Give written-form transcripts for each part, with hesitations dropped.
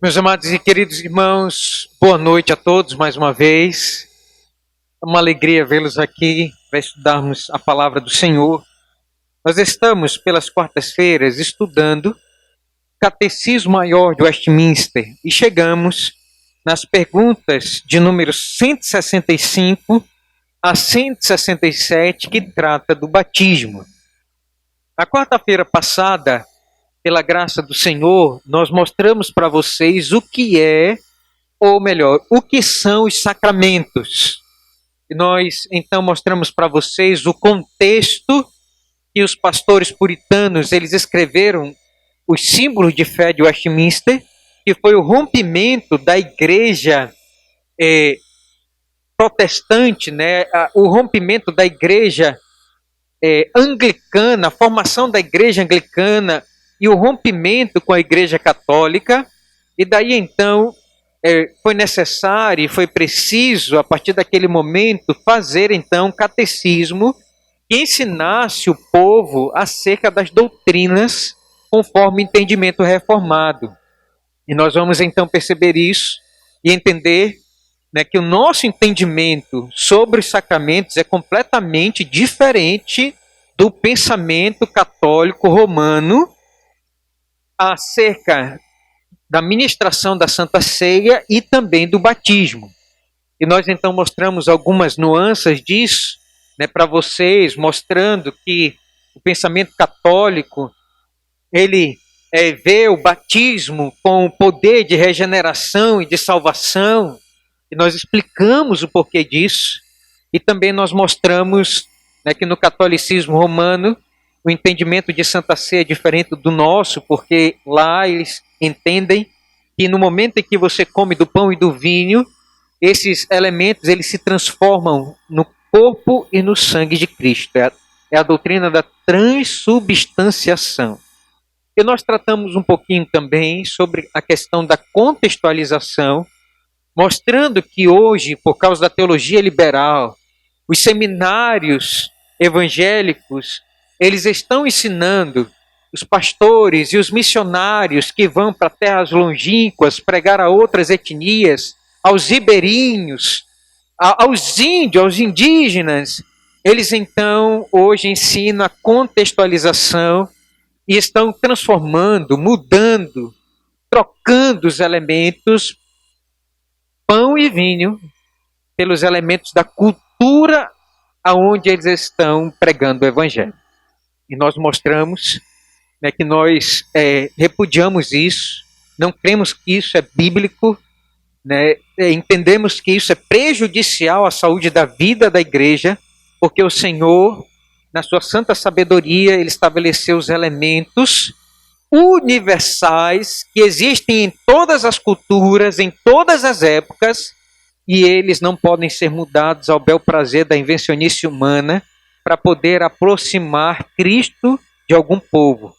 Meus amados e queridos irmãos, boa noite a todos mais uma vez. É uma alegria vê-los aqui para estudarmos a palavra do Senhor. Nós estamos, pelas quartas-feiras, estudando o Catecismo Maior de Westminster e chegamos nas perguntas de número 165 a 167, que trata do batismo. Na quarta-feira passada, pela graça do Senhor, nós mostramos para vocês o que é, ou melhor, o que são os sacramentos. E nós, então, mostramos para vocês o contexto que os pastores puritanos, eles escreveram os símbolos de fé de Westminster, que foi o rompimento da igreja protestante, né? O rompimento da igreja anglicana, a formação da igreja anglicana e o rompimento com a igreja católica. E daí então foi necessário e foi preciso, a partir daquele momento, fazer então um catecismo que ensinasse o povo acerca das doutrinas conforme o entendimento reformado. E nós vamos então perceber isso e entender, né, que o nosso entendimento sobre os sacramentos é completamente diferente do pensamento católico romano acerca da ministração da Santa Ceia e também do batismo. E nós então mostramos algumas nuances disso, né, para vocês, mostrando que o pensamento católico, ele vê o batismo com o poder de regeneração e de salvação, e nós explicamos o porquê disso, e também nós mostramos, né, que no catolicismo romano o entendimento de Santa Ceia é diferente do nosso, porque lá eles entendem que no momento em que você come do pão e do vinho, esses elementos eles se transformam no corpo e no sangue de Cristo. É a doutrina da transubstanciação. E nós tratamos um pouquinho também sobre a questão da contextualização, mostrando que hoje, por causa da teologia liberal, os seminários evangélicos, eles estão ensinando os pastores e os missionários que vão para terras longínquas pregar a outras etnias, aos ribeirinhos, aos índios, aos indígenas. Eles então hoje ensinam a contextualização e estão transformando, mudando, trocando os elementos pão e vinho pelos elementos da cultura aonde eles estão pregando o evangelho. E nós mostramos, né, que nós repudiamos isso, não cremos que isso é bíblico, né, entendemos que isso é prejudicial à saúde da vida da igreja, porque o Senhor, na sua santa sabedoria, ele estabeleceu os elementos universais que existem em todas as culturas, em todas as épocas, e eles não podem ser mudados ao bel prazer da invencionice humana para poder aproximar Cristo de algum povo.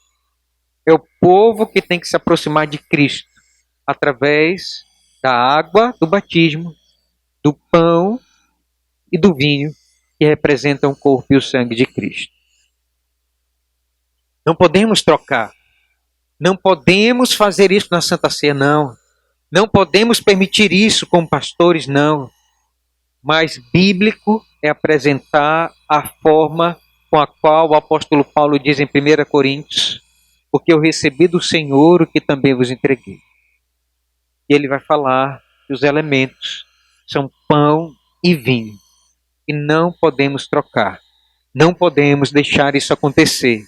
É o povo que tem que se aproximar de Cristo através da água do batismo, do pão e do vinho, que representam o corpo e o sangue de Cristo. Não podemos trocar. Não podemos fazer isso na Santa Ceia, não. Não podemos permitir isso com pastores, não. Mas bíblico é apresentar a forma com a qual o apóstolo Paulo diz em 1 Coríntios, porque eu recebi do Senhor o que também vos entreguei. E ele vai falar que os elementos são pão e vinho. E não podemos trocar. Não podemos deixar isso acontecer.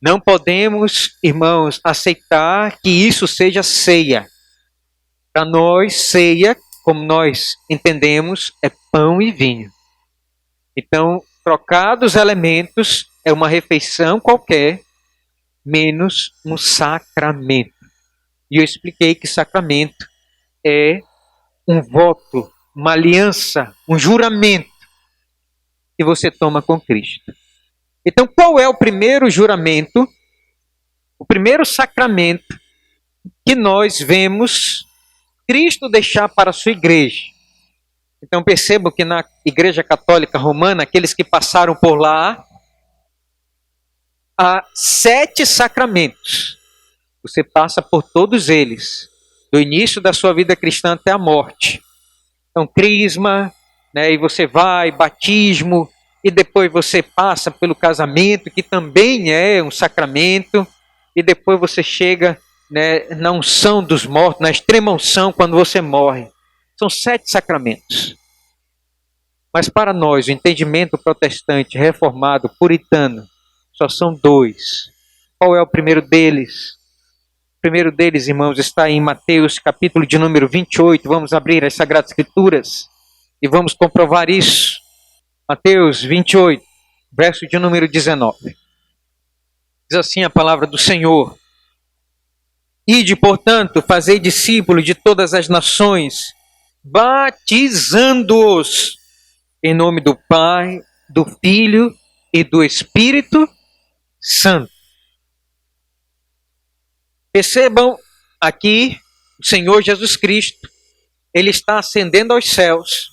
Não podemos, irmãos, aceitar que isso seja ceia. Para nós, ceia, como nós entendemos, é pão e vinho. Então, trocados elementos é uma refeição qualquer, menos um sacramento. E eu expliquei que sacramento é um voto, uma aliança, um juramento que você toma com Cristo. Então, qual é o primeiro juramento, o primeiro sacramento que nós vemos Cristo deixar para a sua igreja? Então percebam que na Igreja Católica Romana, aqueles que passaram por lá, há 7 sacramentos. Você passa por todos eles. do início da sua vida cristã até a morte. Então, crisma, né, e você vai, batismo, e depois você passa pelo casamento, que também é um sacramento, e depois você chega, né, na unção dos mortos, na extrema unção, quando você morre. São 7 sacramentos. Mas para nós, o entendimento protestante, reformado, puritano, só são 2. Qual é o primeiro deles? O primeiro deles, irmãos, está em Mateus, capítulo de número 28. Vamos abrir as Sagradas Escrituras e vamos comprovar isso. Mateus 28, verso de número 19. Diz assim a palavra do Senhor: Ide, portanto, fazei discípulos de todas as nações, batizando-os em nome do Pai, do Filho e do Espírito Santo. Percebam aqui, o Senhor Jesus Cristo, ele está ascendendo aos céus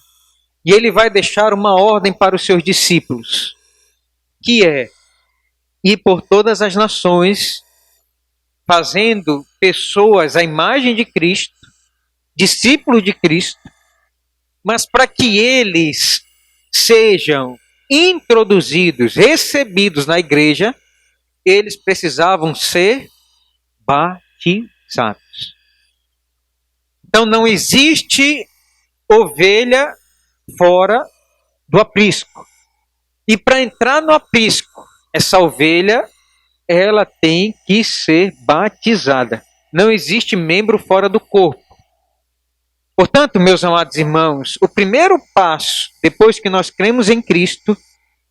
e ele vai deixar uma ordem para os seus discípulos, que é ir por todas as nações, fazendo pessoas à imagem de Cristo, discípulos de Cristo, mas para que eles sejam introduzidos, recebidos na igreja, eles precisavam ser batizados. Então não existe ovelha fora do aprisco. E para entrar no aprisco, essa ovelha, ela tem que ser batizada. Não existe membro fora do corpo. Portanto, meus amados irmãos, o primeiro passo, depois que nós cremos em Cristo,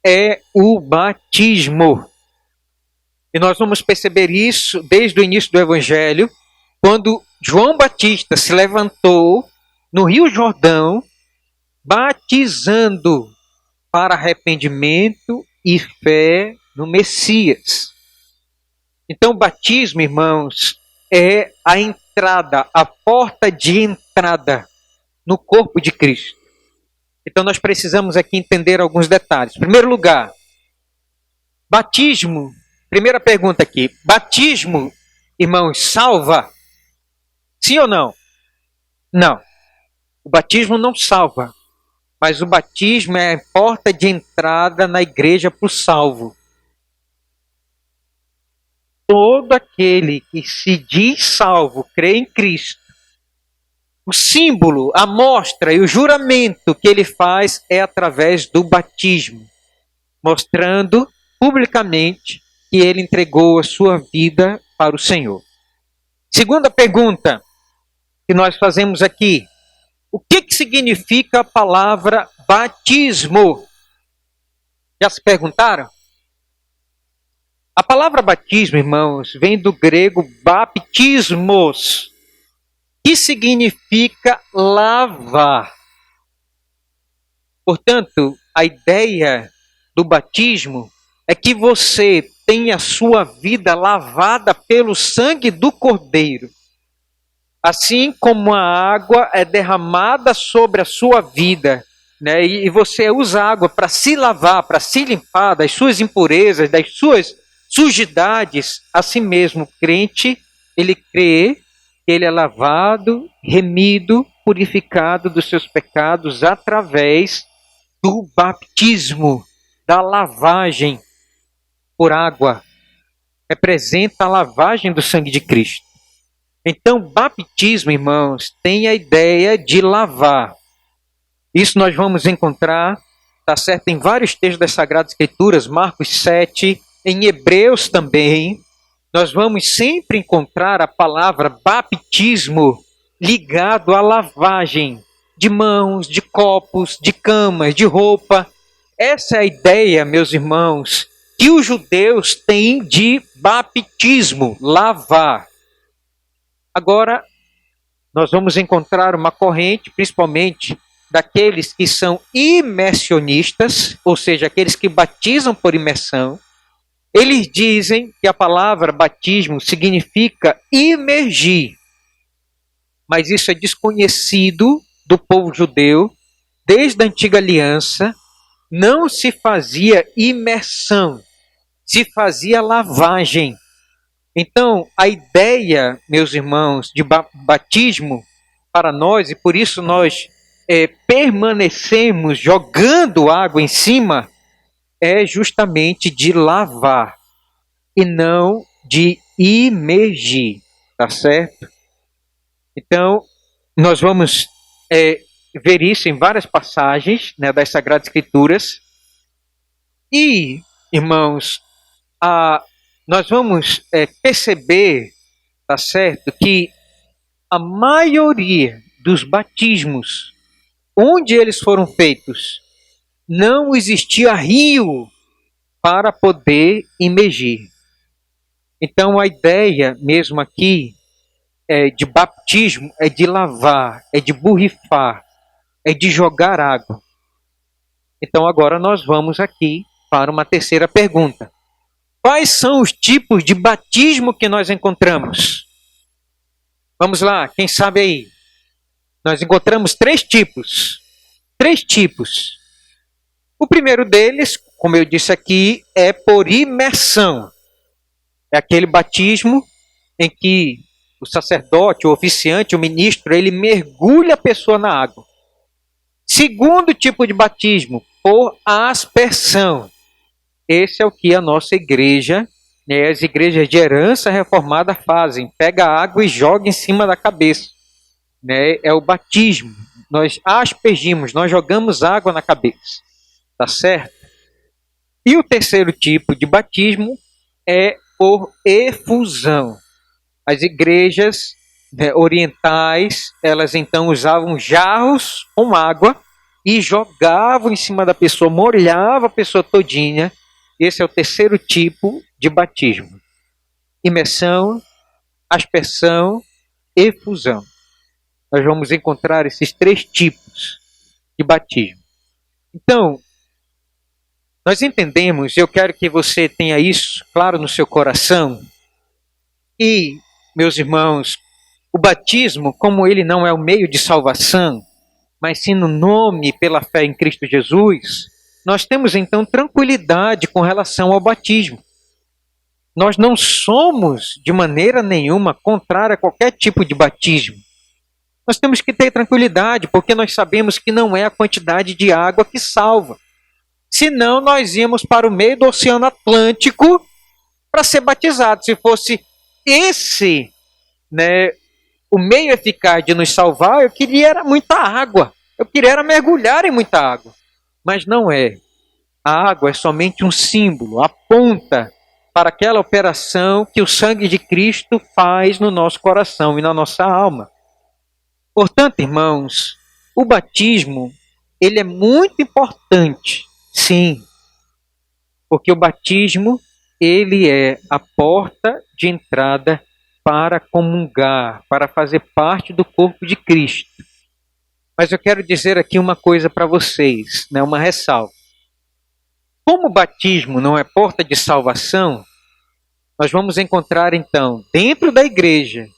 é o batismo. E nós vamos perceber isso desde o início do Evangelho, quando João Batista se levantou no Rio Jordão, batizando para arrependimento e fé no Messias. Então, o batismo, irmãos, é a entrada, a porta de entrada no corpo de Cristo. Então, nós precisamos aqui entender alguns detalhes. Em primeiro lugar, batismo. Primeira pergunta aqui: batismo, irmãos, salva? Sim ou não? Não. O batismo não salva, mas o batismo é a porta de entrada na igreja para o salvo. Todo aquele que se diz salvo, crê em Cristo, o símbolo, a mostra e o juramento que ele faz é através do batismo, mostrando publicamente que ele entregou a sua vida para o Senhor. Segunda pergunta que nós fazemos aqui: o que significa a palavra batismo? Já se perguntaram? A palavra batismo, irmãos, vem do grego baptismos, que significa lavar. Portanto, a ideia do batismo é que você tenha a sua vida lavada pelo sangue do Cordeiro. Assim como a água é derramada sobre a sua vida, né? E você usa água para se lavar, para se limpar das suas impurezas, das suas sujidades, assim mesmo, o crente, ele crê que ele é lavado, remido, purificado dos seus pecados através do batismo, da lavagem por água. Representa a lavagem do sangue de Cristo. Então, batismo, irmãos, tem a ideia de lavar. Isso nós vamos encontrar, está certo, em vários textos das Sagradas Escrituras, Marcos 7, em Hebreus também. Nós vamos sempre encontrar a palavra batismo ligado à lavagem de mãos, de copos, de camas, de roupa. Essa é a ideia, meus irmãos, que os judeus têm de batismo, lavar. Agora, nós vamos encontrar uma corrente, principalmente daqueles que são imersionistas, ou seja, aqueles que batizam por imersão. Eles dizem que a palavra batismo significa imergir, mas isso é desconhecido do povo judeu. Desde a antiga aliança, não se fazia imersão, se fazia lavagem. Então, a ideia, meus irmãos, de batismo para nós, e por isso nós permanecemos jogando água em cima, é justamente de lavar e não de imergir, tá certo? Então, nós vamos ver isso em várias passagens, né, das Sagradas Escrituras. E, irmãos, nós vamos perceber, tá certo, que a maioria dos batismos, onde eles foram feitos, não existia rio para poder imergir. Então, a ideia mesmo aqui de batismo é de lavar, é de borrifar, é de jogar água. Então, agora nós vamos aqui para uma terceira pergunta. Quais são os tipos de batismo que nós encontramos? Vamos lá, quem sabe aí? Nós encontramos três tipos. Três tipos. O primeiro deles, como eu disse aqui, é por imersão. É aquele batismo em que o sacerdote, o oficiante, o ministro, ele mergulha a pessoa na água. Segundo tipo de batismo, por aspersão. Esse é o que a nossa igreja, né, as igrejas de herança reformada fazem. Pega a água e joga em cima da cabeça. Né? É o batismo. Nós aspergimos, nós jogamos água na cabeça. Tá certo? E o terceiro tipo de batismo é por efusão. As igrejas, né, orientais, elas então usavam jarros com água e jogavam em cima da pessoa, molhava a pessoa todinha. Esse é o terceiro tipo de batismo. Imersão, aspersão, efusão. Nós vamos encontrar esses três tipos de batismo. Então, nós entendemos, eu quero que você tenha isso claro no seu coração. E, meus irmãos, o batismo, como ele não é o meio de salvação, mas sim no nome pela fé em Cristo Jesus, nós temos então tranquilidade com relação ao batismo. Nós não somos de maneira nenhuma contrária a qualquer tipo de batismo. Nós temos que ter tranquilidade, porque nós sabemos que não é a quantidade de água que salva. Senão nós íamos para o meio do Oceano Atlântico para ser batizados. Se fosse esse, né, o meio eficaz de nos salvar, eu queria era muita água. Eu queria era mergulhar em muita água. Mas não é. A água é somente um símbolo, aponta para aquela operação que o sangue de Cristo faz no nosso coração e na nossa alma. Portanto, irmãos, o batismo, ele é muito importante, sim, porque o batismo, ele é a porta de entrada para comungar, para fazer parte do corpo de Cristo. Mas eu quero dizer aqui uma coisa para vocês, né, uma ressalva. Como o batismo não é porta de salvação, nós vamos encontrar então, dentro da igreja,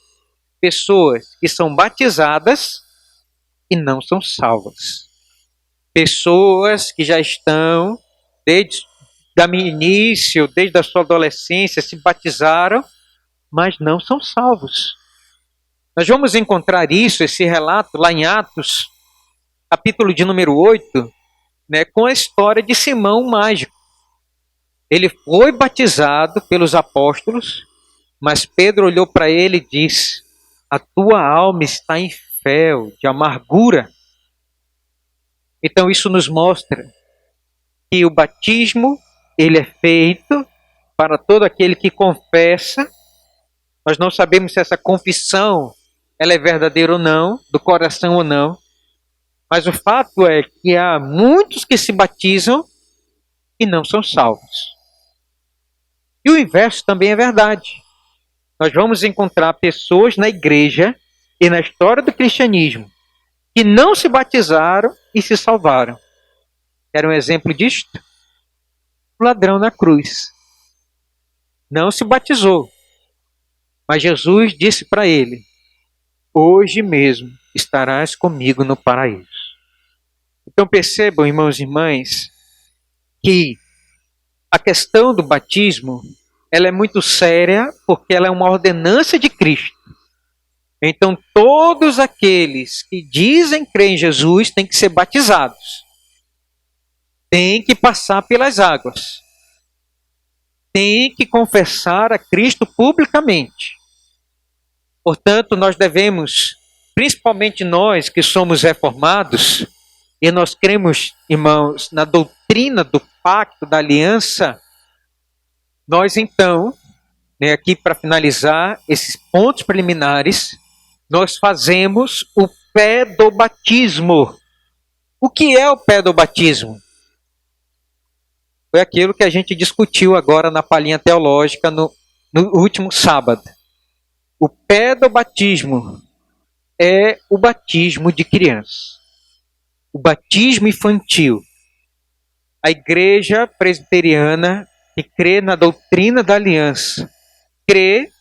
pessoas que são batizadas e não são salvas. Pessoas que já estão, desde o início, desde a sua adolescência, se batizaram, mas não são salvos. Nós vamos encontrar isso, esse relato, lá em Atos, capítulo de número 8, né, com a história de Simão o Mágico. Ele foi batizado pelos apóstolos, mas Pedro olhou para ele e disse: a tua alma está em fel, de amargura. Então isso nos mostra que o batismo, ele é feito para todo aquele que confessa. Nós não sabemos se essa confissão ela é verdadeira ou não, do coração ou não. Mas o fato é que há muitos que se batizam e não são salvos. E o inverso também é verdade. Nós vamos encontrar pessoas na igreja e na história do cristianismo que não se batizaram e se salvaram. Quer um exemplo disto? O ladrão na cruz. Não se batizou. Mas Jesus disse para ele: hoje mesmo estarás comigo no paraíso. Então percebam, irmãos e irmãs, que a questão do batismo ela é muito séria porque ela é uma ordenança de Cristo. Então, todos aqueles que dizem crer em Jesus têm que ser batizados. Têm que passar pelas águas. Têm que confessar a Cristo publicamente. Portanto, nós devemos, principalmente nós que somos reformados, e nós cremos, irmãos, na doutrina do pacto, da aliança, nós então, aqui para finalizar esses pontos preliminares, nós fazemos o pedobatismo. O que é o pedobatismo? Foi aquilo que a gente discutiu agora na palhinha teológica no último sábado. O pedobatismo é o batismo de criança. O batismo infantil. A igreja presbiteriana, que crê na doutrina da aliança, crê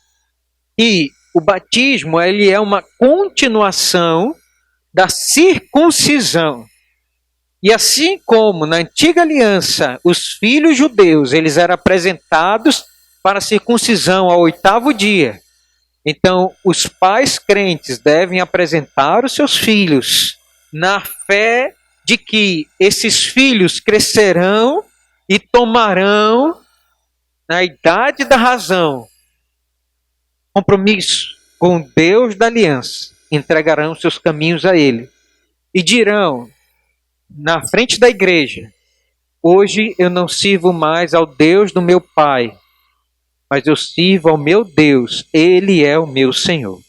que o batismo ele é uma continuação da circuncisão. E assim como na antiga aliança os filhos judeus eles eram apresentados para a circuncisão ao 8º dia, então os pais crentes devem apresentar os seus filhos na fé de que esses filhos crescerão e tomarão, na idade da razão, compromisso com Deus da aliança, entregarão seus caminhos a Ele e dirão na frente da igreja: hoje eu não sirvo mais ao Deus do meu pai, mas eu sirvo ao meu Deus, Ele é o meu Senhor.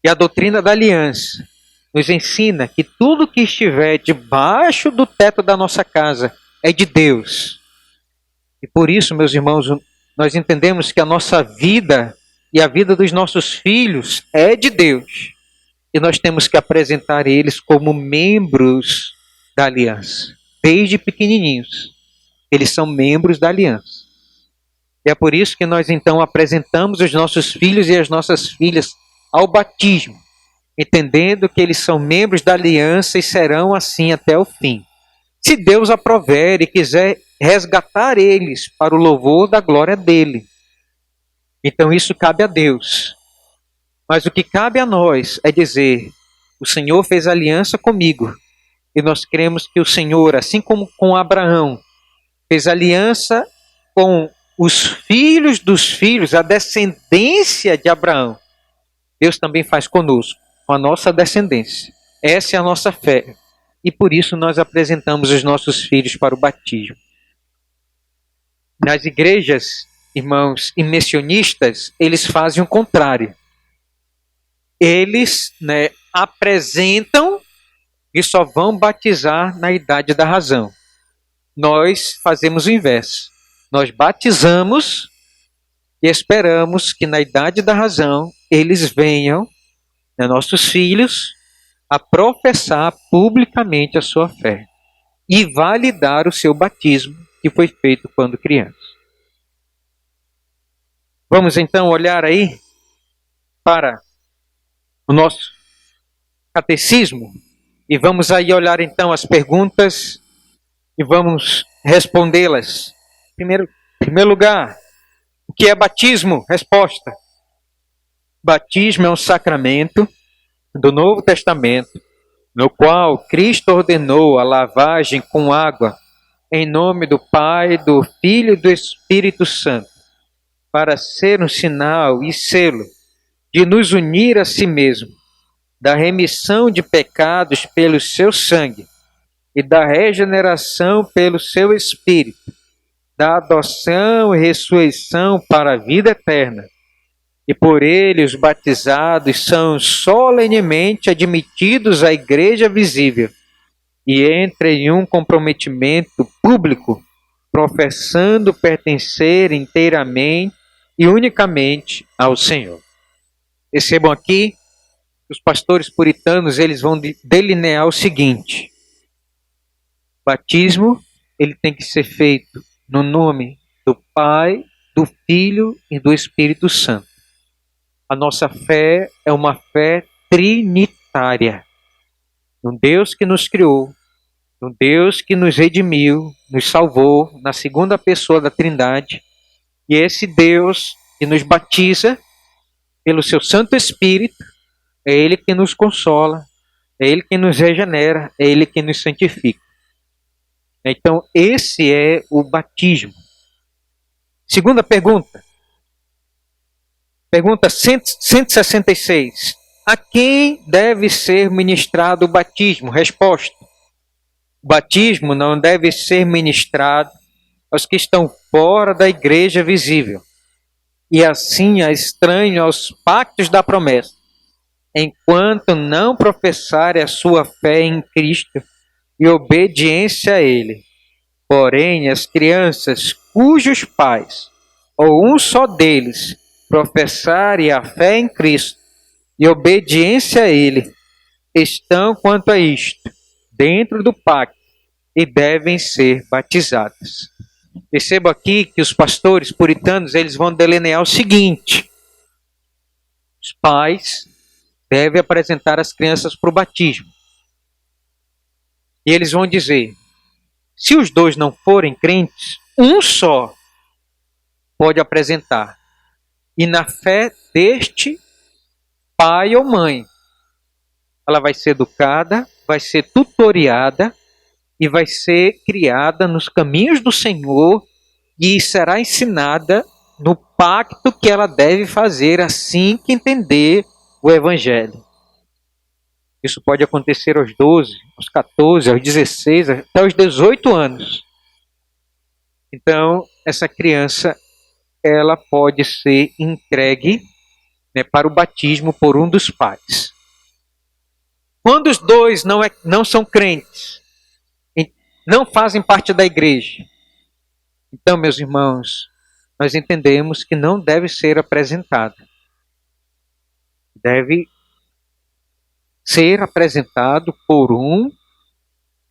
E a doutrina da aliança nos ensina que tudo que estiver debaixo do teto da nossa casa é de Deus. E por isso, meus irmãos, nós entendemos que a nossa vida e a vida dos nossos filhos é de Deus. E nós temos que apresentar eles como membros da aliança. Desde pequenininhos, eles são membros da aliança. E é por isso que nós então apresentamos os nossos filhos e as nossas filhas ao batismo, entendendo que eles são membros da aliança e serão assim até o fim. Se Deus aprover e quiser resgatar eles para o louvor da glória dele, então isso cabe a Deus. Mas o que cabe a nós é dizer: o Senhor fez aliança comigo, e nós cremos que o Senhor, assim como com Abraão, fez aliança com os filhos dos filhos, a descendência de Abraão, Deus também faz conosco, com a nossa descendência. Essa é a nossa fé. E por isso nós apresentamos os nossos filhos para o batismo. Nas igrejas, irmãos, imersionistas, eles fazem o contrário. Eles apresentam e só vão batizar na idade da razão. Nós fazemos o inverso. Nós batizamos e esperamos que na idade da razão eles venham, nossos filhos, a professar publicamente a sua fé e validar o seu batismo que foi feito quando criança. Vamos então olhar aí para o nosso catecismo e vamos aí olhar então as perguntas e vamos respondê-las. Em primeiro lugar, o que é batismo? Resposta: batismo é um sacramento do Novo Testamento, no qual Cristo ordenou a lavagem com água em nome do Pai, do Filho e do Espírito Santo, para ser um sinal e selo de nos unir a si mesmo, da remissão de pecados pelo seu sangue e da regeneração pelo seu Espírito, da adoção e ressurreição para a vida eterna. E por ele os batizados são solenemente admitidos à igreja visível e entram em um comprometimento público, professando pertencer inteiramente e unicamente ao Senhor. Percebam aqui, os pastores puritanos eles vão delinear o seguinte: o batismo ele tem que ser feito no nome do Pai, do Filho e do Espírito Santo. A nossa fé é uma fé trinitária. Um Deus que nos criou, Um Deus que nos redimiu, nos salvou na segunda pessoa da Trindade, e esse Deus que nos batiza pelo seu Santo Espírito, é Ele que nos consola, é Ele que nos regenera, é Ele que nos santifica. Então, esse é o batismo. Segunda pergunta. Pergunta 166. A quem deve ser ministrado o batismo? Resposta. O batismo não deve ser ministrado aos que estão fora da igreja visível, e assim a estranho aos pactos da promessa, enquanto não professarem a sua fé em Cristo e obediência a Ele. Porém, as crianças cujos pais, ou um só deles, professarem a fé em Cristo e obediência a Ele, estão, quanto a isto, dentro do pacto e devem ser batizados. Perceba aqui que os pastores puritanos eles vão delinear o seguinte: os pais devem apresentar as crianças para o batismo. E eles vão dizer, se os dois não forem crentes, um só pode apresentar. E na fé deste pai ou mãe, ela vai ser educada, vai ser tutoriada e vai ser criada nos caminhos do Senhor e será ensinada no pacto que ela deve fazer assim que entender o Evangelho. Isso pode acontecer aos 12, aos 14, aos 16, até aos 18 anos. Então, essa criança, ela pode ser entregue, né, para o batismo por um dos pais. Quando os dois não são crentes, não fazem parte da igreja, então, meus irmãos, nós entendemos que não deve ser apresentado. Deve ser apresentado por um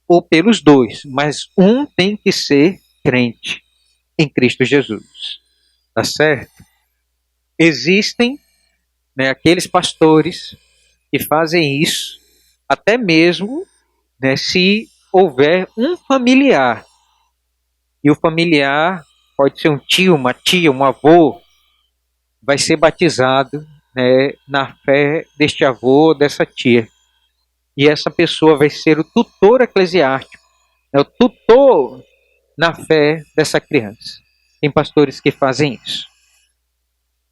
ou pelos dois, mas um tem que ser crente em Cristo Jesus. Tá certo? Existem, né, aqueles pastores que fazem isso, até mesmo, né, se houver um familiar. E o familiar pode ser um tio, uma tia, um avô, vai ser batizado, né, na fé deste avô, dessa tia. E essa pessoa vai ser o tutor eclesiástico, é o tutor na fé dessa criança. Tem pastores que fazem isso.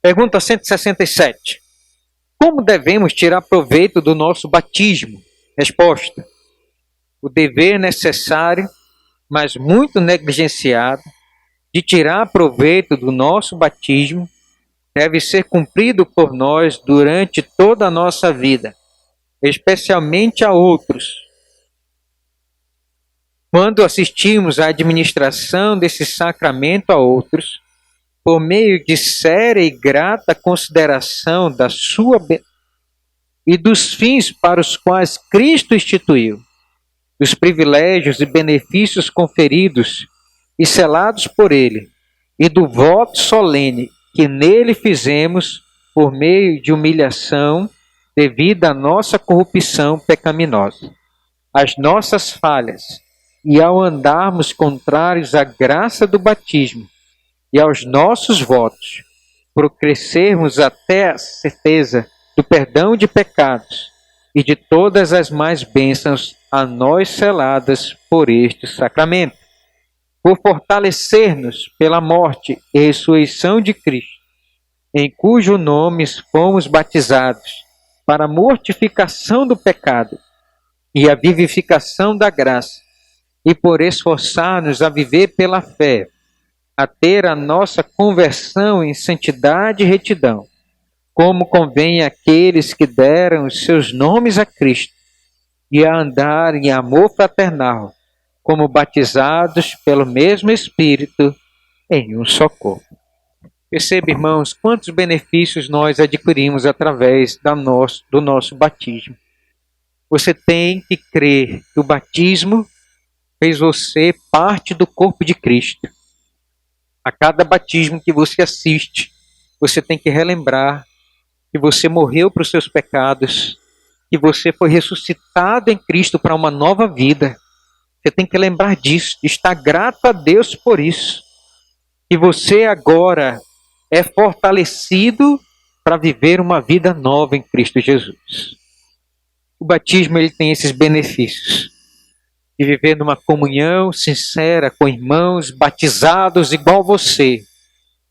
Pergunta 167. Como devemos tirar proveito do nosso batismo? Resposta. O dever necessário, mas muito negligenciado, de tirar proveito do nosso batismo deve ser cumprido por nós durante toda a nossa vida, especialmente a outros. Quando assistimos à administração desse sacramento a outros, por meio de séria e grata consideração da sua e dos fins para os quais Cristo instituiu, dos privilégios e benefícios conferidos e selados por Ele, e do voto solene que nele fizemos por meio de humilhação devido à nossa corrupção pecaminosa, às nossas falhas, e ao andarmos contrários à graça do batismo e aos nossos votos, por crescermos até a certeza do perdão de pecados e de todas as mais bênçãos a nós seladas por este sacramento, por fortalecer-nos pela morte e ressurreição de Cristo, em cujo nome fomos batizados, para a mortificação do pecado e a vivificação da graça, e por esforçar-nos a viver pela fé, a ter a nossa conversão em santidade e retidão, como convém àqueles que deram os seus nomes a Cristo, e a andar em amor fraternal, como batizados pelo mesmo Espírito em um só corpo. Perceba, irmãos, quantos benefícios nós adquirimos através do nosso batismo. Você tem que crer que o batismo fez você parte do corpo de Cristo. A cada batismo que você assiste, você tem que relembrar que você morreu para os seus pecados, que você foi ressuscitado em Cristo para uma nova vida. Você tem que lembrar disso, de estar grato a Deus por isso. Que você agora é fortalecido para viver uma vida nova em Cristo Jesus. O batismo ele tem esses benefícios. De viver numa comunhão sincera com irmãos batizados igual você.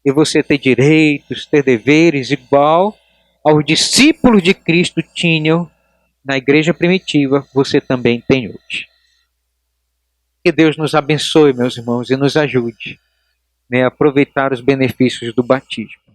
E você ter direitos, ter deveres igual aos discípulos de Cristo tinham na igreja primitiva, você também tem hoje. Que Deus nos abençoe, meus irmãos, e nos ajude, né, a aproveitar os benefícios do batismo.